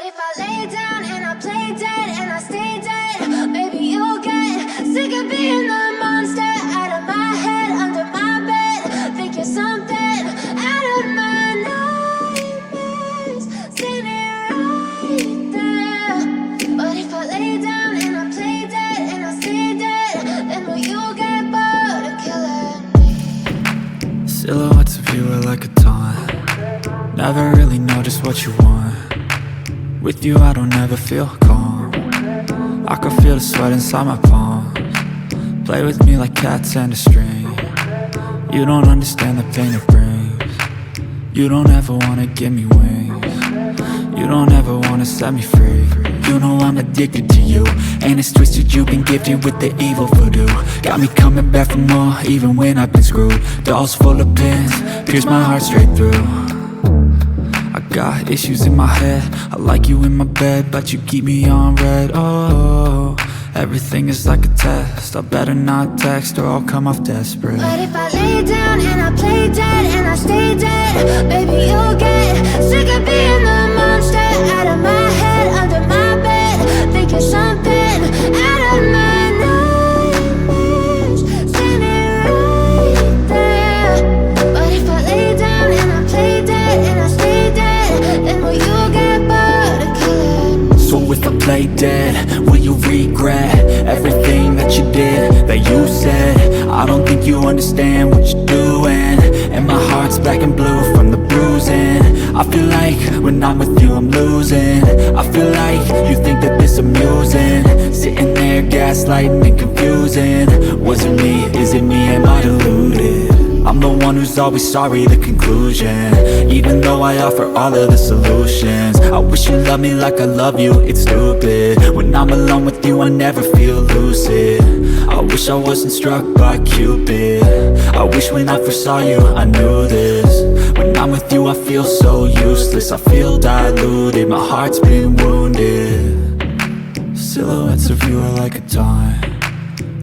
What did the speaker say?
if I lay down and I play dead and I stay dead, maybe you'll get sick of being the monster out of my head, under my bed. Think you're something out of my nightmares, standing right there. But if I lay down and I play dead and I stay dead, then will you get bored of killing me? Silhouettes of you are like a taunt. Never really know just what you want. With you I don't ever feel calm. I can feel the sweat inside my palms. Play with me like cats and a string. You don't understand the pain it brings. You don't ever wanna give me wings. You don't ever wanna set me free. You know I'm addicted to you, and it's twisted, you've been gifted with the evil voodoo. Got me coming back for more, even when I've been screwed. Dolls full of pins, pierce my heart straight through. I got issues in my head, I like you in my bed, but you keep me on red. Oh, everything is like a test, I better not text or I'll come off desperate. But if I lay down and I play dead and I stay dead, baby you'll get sick of being the monster out of my head, under my bed. Think you're something out of my nightmares, standing right there. But if I lay down and I play dead and I stay dead, then will you get bored of killing me? So if I play dead, will you regret everything that you did, that you said? I don't think you understand what you're doing, and my heart's black and blue from the bruising. I feel like when I'm with you I'm losing. I feel like you think that this amusing, sitting there gaslighting and confusing. Was it me? Is it me? Am I deluded? I'm the one who's always sorry, the conclusion, even though I offer all of the solutions. I wish you loved me like I love you, it's stupid. When I'm alone with you I never feel lucid. I wish I wasn't struck by Cupid. I wish when I first saw you I knew this. When I'm with you I feel so useless, I feel diluted, my heart's been wounded. Silhouettes of you are like a taunt.